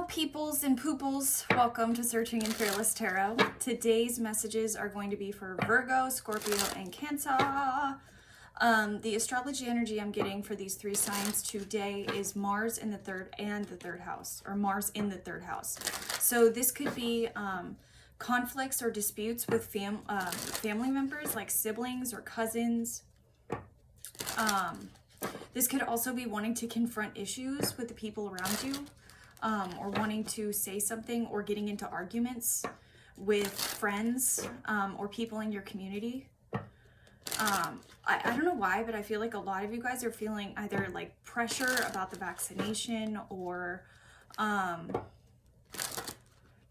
Peoples and pooples, welcome to Searching in Fearless Tarot. Today's messages are going to be for Virgo, Scorpio, and Cancer. The astrology energy I'm getting for these three signs today is Mars in the third and the third house, or Mars in the third house. So this could be conflicts or disputes with family members, like siblings or cousins. This could also be wanting to confront issues with the people around you. Or wanting to say something or getting into arguments with friends or people in your community. I don't know why, but I feel like a lot of you guys are feeling either like pressure about the vaccination or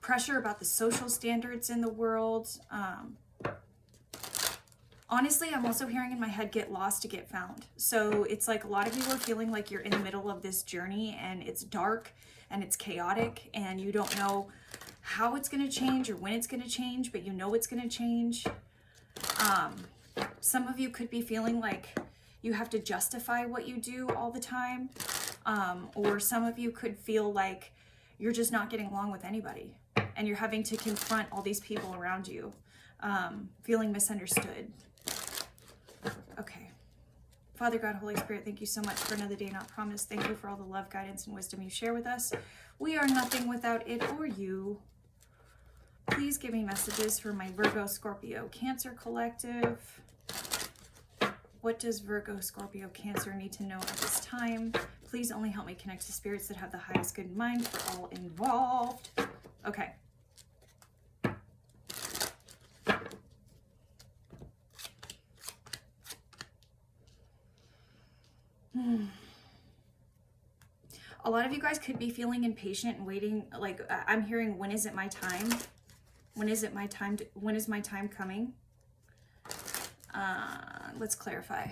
pressure about the social standards in the world. Honestly, I'm also hearing in my head, get lost to get found. So it's like a lot of you are feeling like you're in the middle of this journey and it's dark and it's chaotic and you don't know how it's going to change or when it's going to change, but you know it's going to change. Some of you could be feeling like you have to justify what you do all the time. Or some of you could feel like you're just not getting along with anybody and you're having to confront all these people around you, feeling misunderstood. Okay. Father God, Holy Spirit, thank you so much for another day not promised. Thank you for all the love, guidance, and wisdom you share with us. We are nothing without it or you. Please give me messages for my Virgo, Scorpio, Cancer collective. What does Virgo, Scorpio, Cancer need to know at this time? Please only help me connect to spirits that have the highest good in mind for all involved. Okay. A lot of you guys could be feeling impatient and waiting. Like I'm hearing, when is it my time? When is it my time? When is my time coming? Let's clarify.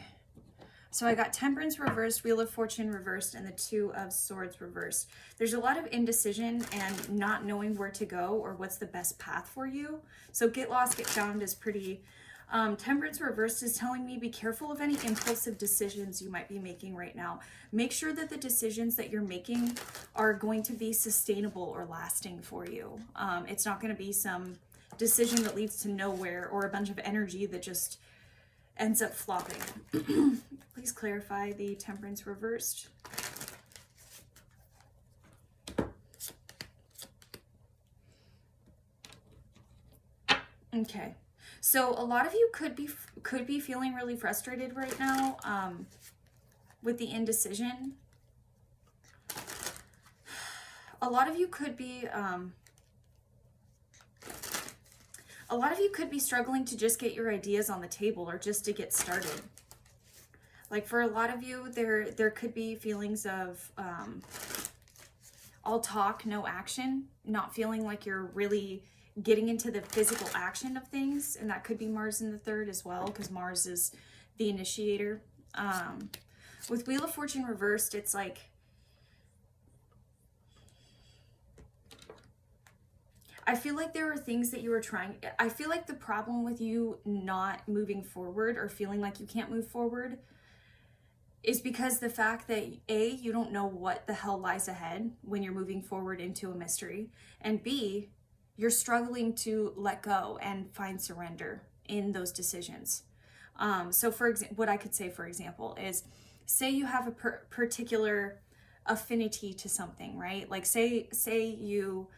So I got Temperance reversed, Wheel of Fortune reversed, and the Two of Swords reversed. There's a lot of indecision and not knowing where to go or what's the best path for you. So get lost, get found is pretty... Temperance reversed is telling me be careful of any impulsive decisions you might be making right now. Make sure that the decisions that you're making are going to be sustainable or lasting for you. It's not going to be some decision that leads to nowhere or a bunch of energy that just ends up flopping. Please clarify the Temperance reversed. Okay. So a lot of you could be feeling really frustrated right now with the indecision. A lot of you could be struggling to just get your ideas on the table or just to get started. Like for a lot of you, there could be feelings of all talk, no action, not feeling like you're really getting into the physical action of things, and that could be Mars in the third as well, because Mars is the initiator. With Wheel of Fortune reversed, it's like I feel like there are things that you were trying. I feel like the problem with you not moving forward or feeling like you can't move forward is because the fact that A, you don't know what the hell lies ahead when you're moving forward into a mystery, and B, you're struggling to let go and find surrender in those decisions. So for example, what I could say, for example, is say you have a particular affinity to something, right? Like say you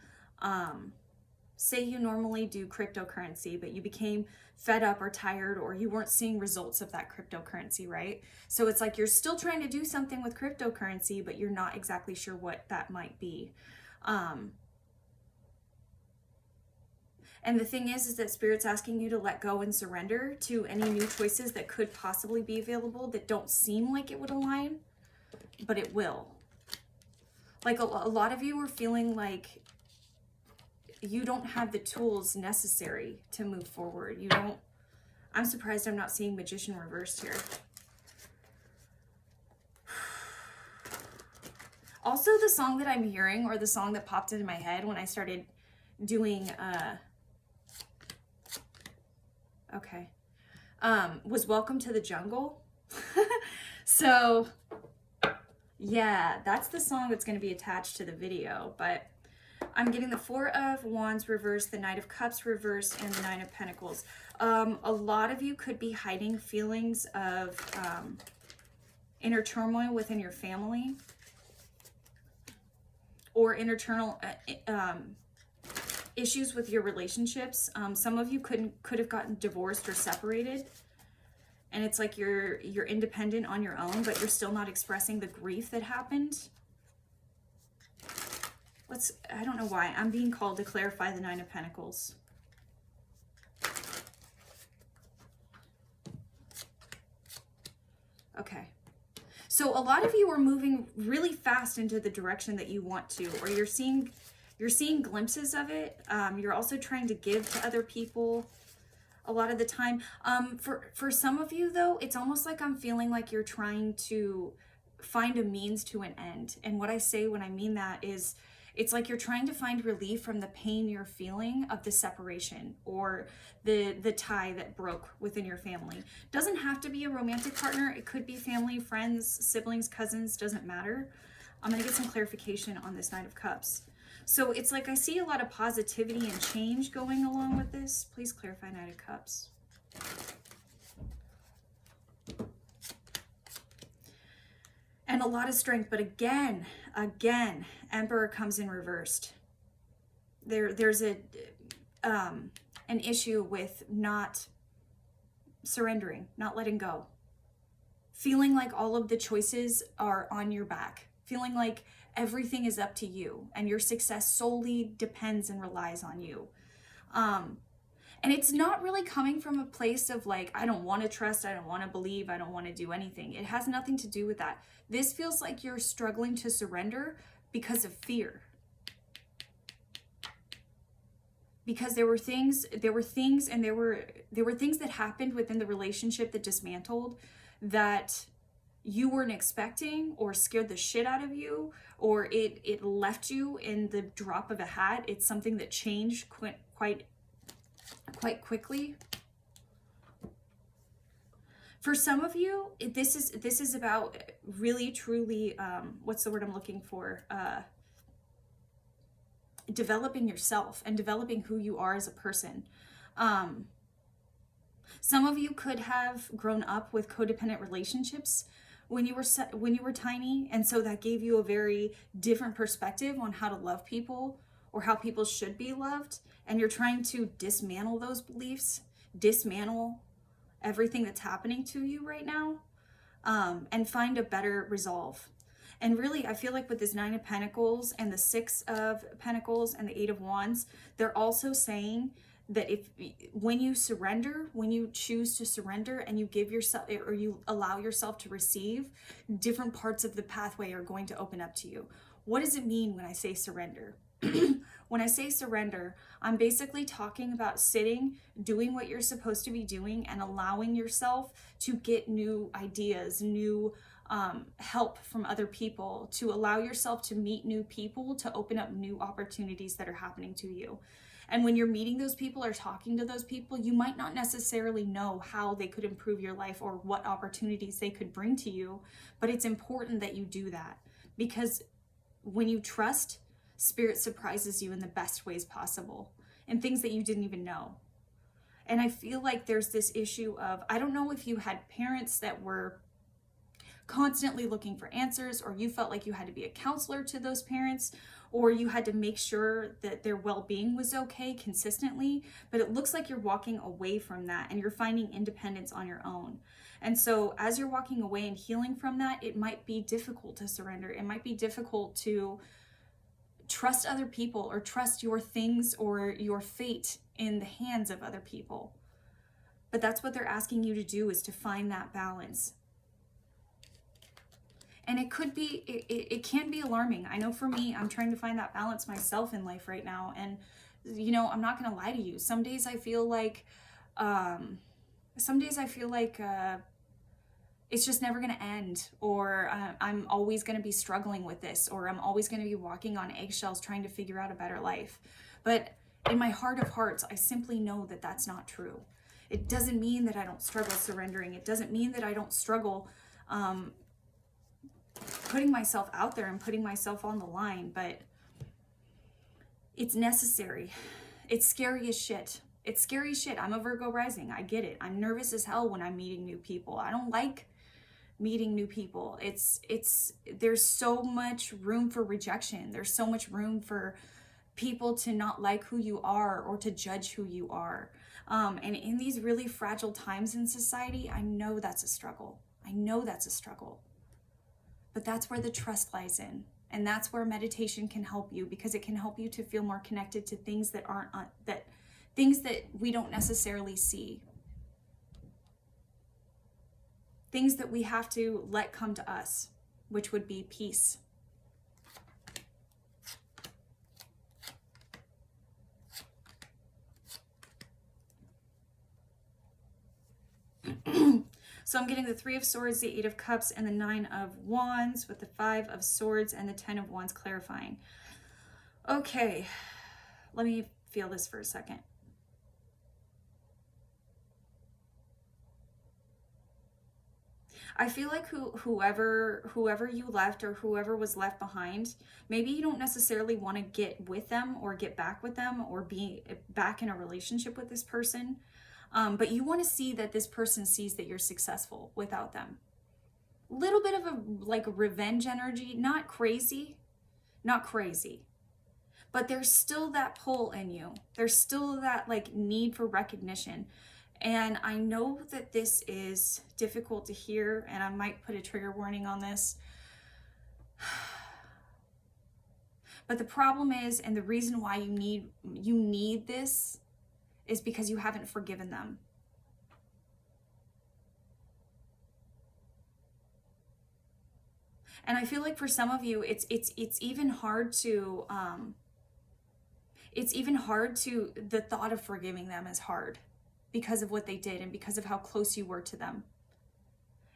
normally do cryptocurrency, but you became fed up or tired, or you weren't seeing results of that cryptocurrency, right? So it's like you're still trying to do something with cryptocurrency, but you're not exactly sure what that might be. And the thing is that Spirit's asking you to let go and surrender to any new choices that could possibly be available that don't seem like it would align, but it will. Like a lot of you are feeling like you don't have the tools necessary to move forward. You don't. I'm surprised I'm not seeing Magician reversed here. Also, the song that I'm hearing, or the song that popped into my head when I started doing was Welcome to the Jungle. So yeah, that's the song that's going to be attached to the video. But I'm getting the Four of Wands reversed, the Knight of Cups reversed, and the Nine of Pentacles. A lot of you could be hiding feelings of inner turmoil within your family, or internal issues with your relationships. Some of you could have gotten divorced or separated, and it's like you're independent on your own, but you're still not expressing the grief that happened. I don't know why I'm being called to clarify the Nine of Pentacles. Okay. So a lot of you are moving really fast into the direction that you want to, or you're seeing glimpses of it. You're also trying to give to other people a lot of the time. For some of you though, it's almost like I'm feeling like you're trying to find a means to an end. And what I say when I mean that is, it's like you're trying to find relief from the pain you're feeling of the separation or the tie that broke within your family. Doesn't have to be a romantic partner. It could be family, friends, siblings, cousins, doesn't matter. I'm going to get some clarification on this Knight of Cups. So it's like I see a lot of positivity and change going along with this. Please clarify Knight of Cups. And a lot of strength, but again, Emperor comes in reversed. There's an issue with not surrendering, not letting go. Feeling like all of the choices are on your back. Feeling like everything is up to you and your success solely depends and relies on you. And it's not really coming from a place of like, I don't want to trust, I don't want to believe, I don't want to do anything. It has nothing to do with that. This feels like you're struggling to surrender because of fear. Because there were things that happened within the relationship that dismantled that you weren't expecting, or scared the shit out of you, or it left you in the drop of a hat. It's something that changed quite quickly. For some of you, this is about really truly what's the word I'm looking for? Developing yourself and developing who you are as a person. Some of you could have grown up with codependent relationships when you were tiny, and so that gave you a very different perspective on how to love people or how people should be loved, and you're trying to dismantle those beliefs, dismantle everything that's happening to you right now, and find a better resolve. And really, I feel like with this Nine of Pentacles and the Six of Pentacles and the Eight of Wands, they're also saying that when you surrender, when you choose to surrender and you give yourself, or you allow yourself to receive, different parts of the pathway are going to open up to you. What does it mean when I say surrender? When I say surrender, I'm basically talking about sitting, doing what you're supposed to be doing, and allowing yourself to get new ideas, new help from other people, to allow yourself to meet new people, to open up new opportunities that are happening to you. And when you're meeting those people or talking to those people, you might not necessarily know how they could improve your life or what opportunities they could bring to you, but it's important that you do that, because when you trust, Spirit surprises you in the best ways possible, and things that you didn't even know. And I feel like there's this issue of, I don't know if you had parents that were constantly looking for answers, or you felt like you had to be a counselor to those parents, or you had to make sure that their well-being was okay consistently, but it looks like you're walking away from that and you're finding independence on your own. And so as you're walking away and healing from that, it might be difficult to surrender. It might be difficult to trust other people or trust your things or your fate in the hands of other people. But that's what they're asking you to do, is to find that balance. And it could be, it can be alarming. I know for me, I'm trying to find that balance myself in life right now. And, you know, I'm not going to lie to you. Some days I feel like, it's just never going to end, or I'm always going to be struggling with this, or I'm always going to be walking on eggshells trying to figure out a better life. But in my heart of hearts, I simply know that that's not true. It doesn't mean that I don't struggle surrendering. It doesn't mean that I don't struggle putting myself out there and putting myself on the line. But It's necessary. It's scary as shit. It's scary as shit. I'm a Virgo rising. I get it. I'm nervous as hell when I'm meeting new people. I don't like meeting new people. There's so much room for rejection. There's so much room for people to not like who you are or to judge who you are. And in these really fragile times in society, I know that's a struggle. I know that's a struggle. But that's where the trust lies in. And that's where meditation can help you, because it can help you to feel more connected to things that aren't, things that we don't necessarily see. Things that we have to let come to us, which would be peace. So I'm getting the 3 of Swords, the 8 of Cups, and the 9 of Wands, with the 5 of Swords and the 10 of Wands clarifying. Okay, let me feel this for a second. I feel like whoever you left or whoever was left behind, maybe you don't necessarily want to get with them or get back with them or be back in a relationship with this person. But you want to see that this person sees that you're successful without them. Little bit of a revenge energy, not crazy, but there's still that pull in you. There's still that need for recognition. And I know that this is difficult to hear, and I might put a trigger warning on this. But the problem is, and the reason why you need this is because you haven't forgiven them. And I feel like for some of you, it's even hard to the thought of forgiving them is hard because of what they did and because of how close you were to them.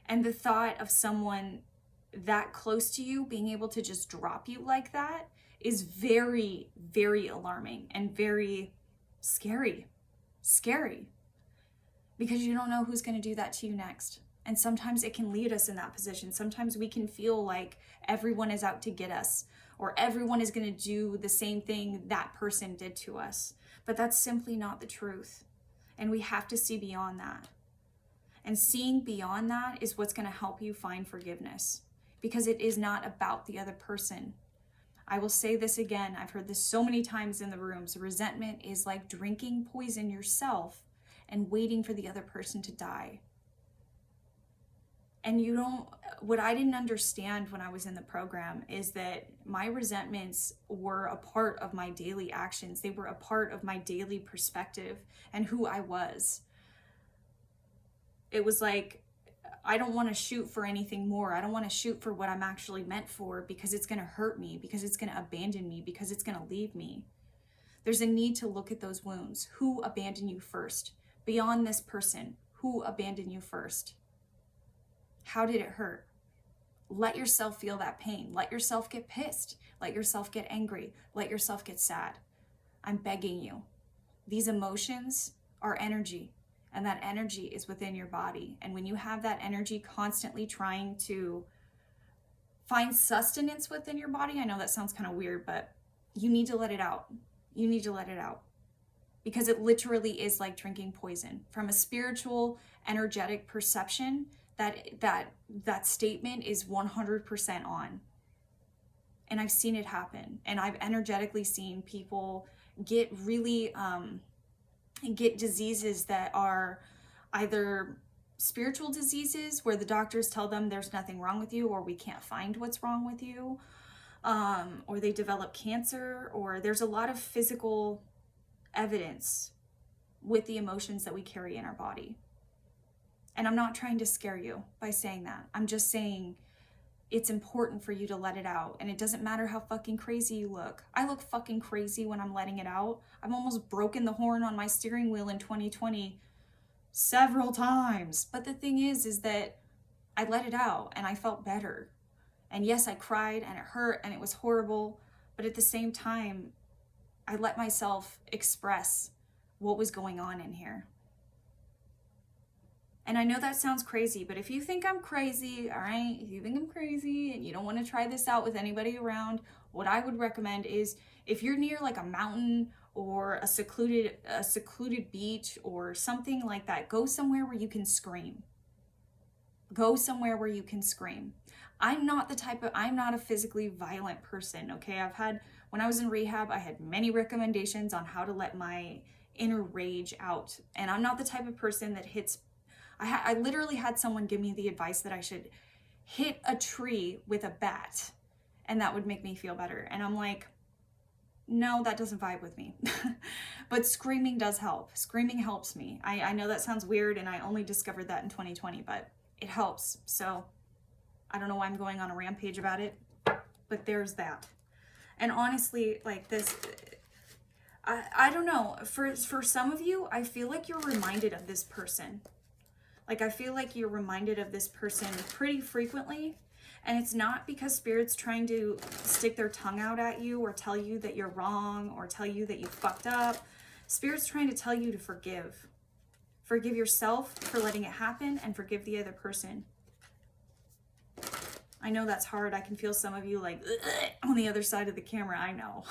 And the thought of someone that close to you being able to just drop you like that is very, very alarming and very scary. Because you don't know who's going to do that to you next. And sometimes it can lead us in that position. Sometimes we can feel like everyone is out to get us, or everyone is going to do the same thing that person did to us. But that's simply not the truth. And we have to see beyond that. And seeing beyond that is what's going to help you find forgiveness, because it is not about the other person. I will say this again. I've heard this so many times in the rooms. Resentment is like drinking poison yourself and waiting for the other person to die. And what I didn't understand when I was in the program is that my resentments were a part of my daily actions. They were a part of my daily perspective and who I was. It was like, I don't want to shoot for anything more. I don't want to shoot for what I'm actually meant for, because it's going to hurt me, because it's going to abandon me, because it's going to leave me. There's a need to look at those wounds. Who abandoned you first? Beyond this person, who abandoned you first? How did it hurt? Let yourself feel that pain. Let yourself get pissed. Let yourself get angry. Let yourself get sad. I'm begging you. These emotions are energy, and that energy is within your body. And when you have that energy constantly trying to find sustenance within your body, I know that sounds kind of weird, but you need to let it out. You need to let it out. Because it literally is like drinking poison. From a spiritual, energetic perception, that statement is 100% on. And I've seen it happen. And I've energetically seen people get really, get diseases that are either spiritual diseases where the doctors tell them there's nothing wrong with you, or we can't find what's wrong with you, or they develop cancer, or there's a lot of physical evidence with the emotions that we carry in our body. And I'm not trying to scare you by saying that. I'm just saying it's important for you to let it out. And it doesn't matter how fucking crazy you look. I look fucking crazy when I'm letting it out. I've almost broken the horn on my steering wheel in 2020 several times. But the thing is that I let it out and I felt better. And yes, I cried and it hurt and it was horrible. But at the same time, I let myself express what was going on in here. And I know that sounds crazy, but if you think I'm crazy, all right, if you think I'm crazy and you don't want to try this out with anybody around, what I would recommend is, if you're near like a mountain or a secluded beach or something like that, go somewhere where you can scream. Go somewhere where you can scream. I'm not a physically violent person, okay? When I was in rehab, I had many recommendations on how to let my inner rage out. And I'm not the type of person that I literally had someone give me the advice that I should hit a tree with a bat and that would make me feel better. And I'm like, no, that doesn't vibe with me. But screaming does help. Screaming helps me. I know that sounds weird, and I only discovered that in 2020, but it helps. So I don't know why I'm going on a rampage about it, but there's that. And honestly, like this, I don't know. For some of you, I feel like you're reminded of this person. Like, I feel like you're reminded of this person pretty frequently. And it's not because Spirit's trying to stick their tongue out at you or tell you that you're wrong or tell you that you fucked up. Spirit's trying to tell you to forgive. Forgive yourself for letting it happen and forgive the other person. I know that's hard. I can feel some of you like on the other side of the camera. I know.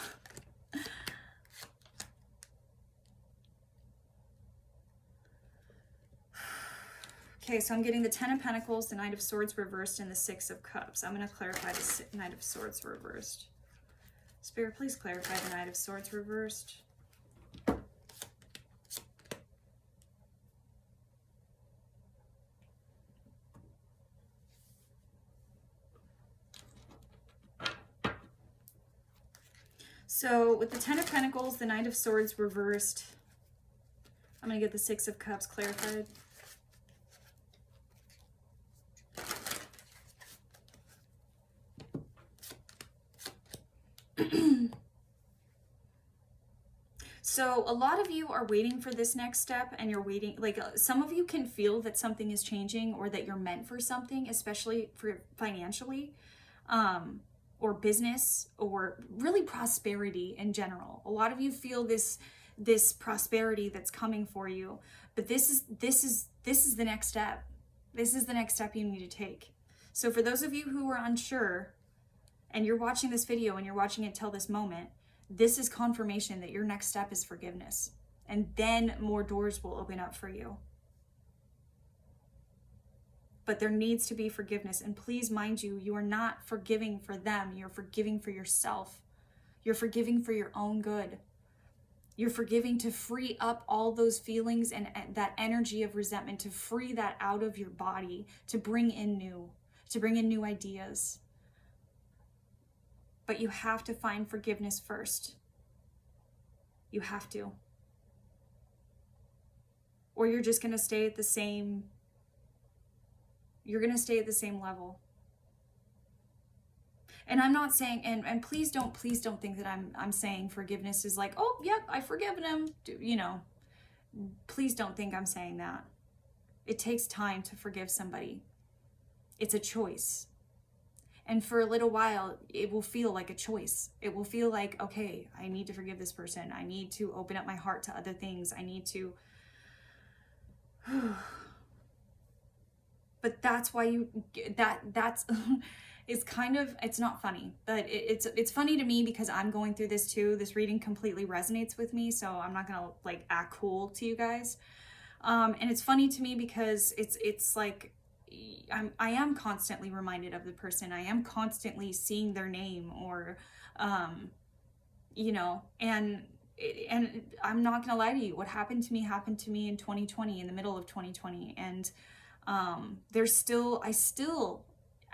Okay, so I'm getting the Ten of Pentacles, the Knight of Swords reversed, and the Six of Cups. I'm going to clarify the Knight of Swords reversed. Spirit, please clarify the Knight of Swords reversed. So with the Ten of Pentacles, the Knight of Swords reversed, I'm going to get the Six of Cups clarified. So a lot of you are waiting for this next step, and you're waiting, like some of you can feel that something is changing or that you're meant for something, especially for financially, or business, or really prosperity in general. A lot of you feel this prosperity that's coming for you, but this is the next step. This is the next step you need to take. So for those of you who are unsure, and you're watching this video and you're watching it till this moment, this is confirmation that your next step is forgiveness. And then more doors will open up for you. But there needs to be forgiveness. And please, mind you, you are not forgiving for them. You're forgiving for yourself. You're forgiving for your own good. You're forgiving to free up all those feelings and that energy of resentment, to free that out of your body, to bring in new ideas. But you have to find forgiveness first. You have to. Or you're just going to stay at the same, level. And I'm not saying, and please don't think that I'm saying forgiveness is like, oh, yep, I've forgiven him. You know, please don't think I'm saying that. It takes time to forgive somebody. It's a choice. And for a little while, it will feel like a choice. It will feel like, okay, I need to forgive this person. I need to open up my heart to other things. I need to. But that's why that's it's kind of, it's not funny, but it's funny to me because I'm going through this too. This reading completely resonates with me, so I'm not gonna like act cool to you guys. And it's funny to me because it's like, I am constantly reminded of the person. I am constantly seeing their name, or, you know, and I'm not gonna lie to you. What happened to me in 2020, in the middle of 2020, and I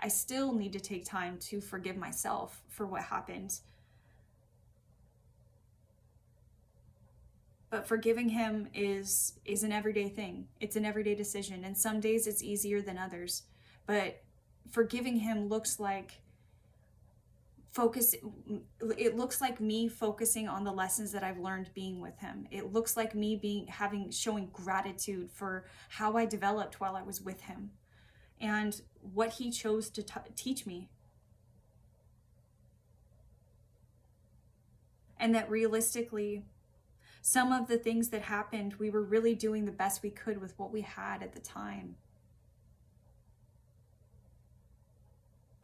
still need to take time to forgive myself for what happened. But forgiving him is an everyday thing. It's an everyday decision. And some days it's easier than others. But forgiving him looks like me focusing on the lessons that I've learned being with him. It looks like me showing gratitude for how I developed while I was with him and what he chose to teach me. And that realistically, some of the things that happened, we were really doing the best we could with what we had at the time.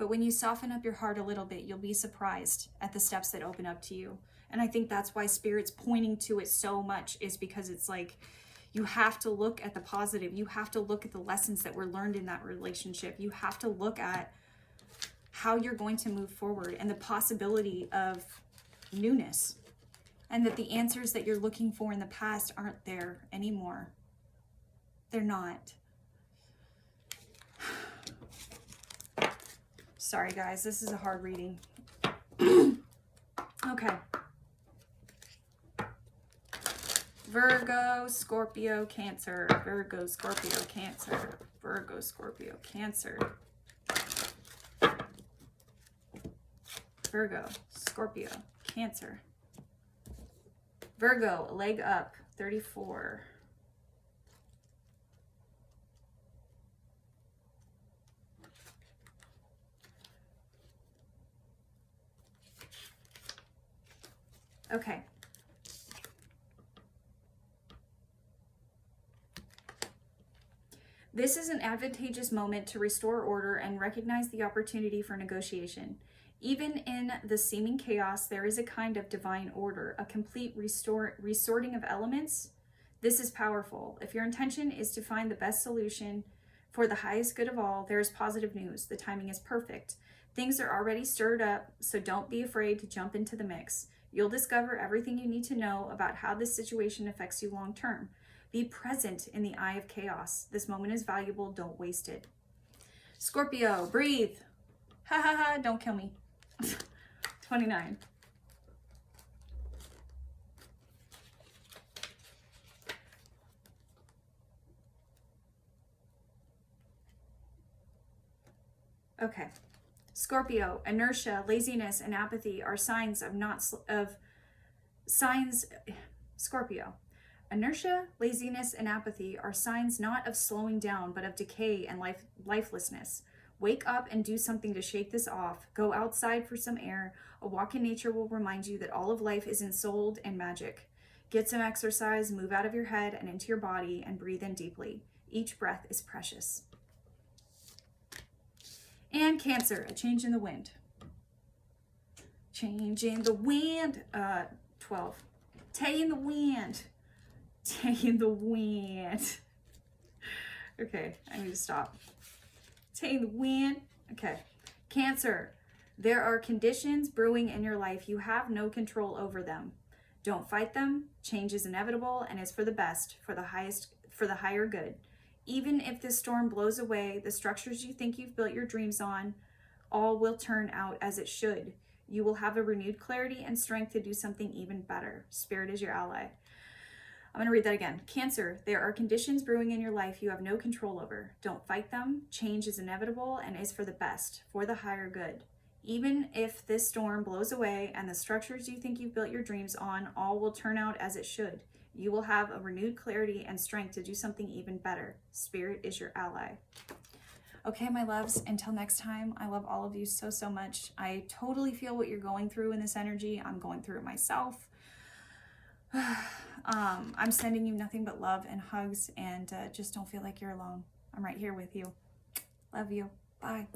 But when you soften up your heart a little bit, you'll be surprised at the steps that open up to you. And I think that's why Spirit's pointing to it so much, is because it's like, you have to look at the positive. You have to look at the lessons that were learned in that relationship. You have to look at how you're going to move forward and the possibility of newness. And that the answers that you're looking for in the past aren't there anymore. They're not. Sorry guys, this is a hard reading. Okay. Virgo, Scorpio, Cancer. Virgo, Scorpio, Cancer. Virgo, Scorpio, Cancer. Virgo, Scorpio, Cancer. Virgo, leg up, 34. Okay. This is an advantageous moment to restore order and recognize the opportunity for negotiation. Even in the seeming chaos, there is a kind of divine order, a complete resorting of elements. This is powerful. If your intention is to find the best solution for the highest good of all, there is positive news. The timing is perfect. Things are already stirred up, so don't be afraid to jump into the mix. You'll discover everything you need to know about how this situation affects you long term. Be present in the eye of chaos. This moment is valuable. Don't waste it. Scorpio, breathe. Ha ha ha, don't kill me. 29. Okay. Scorpio, inertia, laziness, and apathy are signs of Scorpio. Inertia, laziness, and apathy are signs not of slowing down, but of decay and lifelessness. Wake up and do something to shake this off. Go outside for some air. A walk in nature will remind you that all of life is ensouled and magic. Get some exercise, move out of your head and into your body, and breathe in deeply. Each breath is precious. And Cancer, a change in the wind. Change in the wind. 12. Tay in the wind. Tay in the wind. Okay, I need to stop. Tay in the wind. Okay. Cancer, there are conditions brewing in your life. You have no control over them. Don't fight them. Change is inevitable and is for the best, for the higher good. Even if this storm blows away, the structures you think you've built your dreams on, all will turn out as it should. You will have a renewed clarity and strength to do something even better. Spirit is your ally. I'm going to read that again. Cancer, there are conditions brewing in your life you have no control over. Don't fight them. Change is inevitable and is for the best, for the higher good. Even if this storm blows away and the structures you think you've built your dreams on, all will turn out as it should. You will have a renewed clarity and strength to do something even better. Spirit is your ally. Okay, my loves, until next time, I love all of you so, so much. I totally feel what you're going through in this energy. I'm going through it myself. I'm sending you nothing but love and hugs, and just don't feel like you're alone. I'm right here with you. Love you. Bye.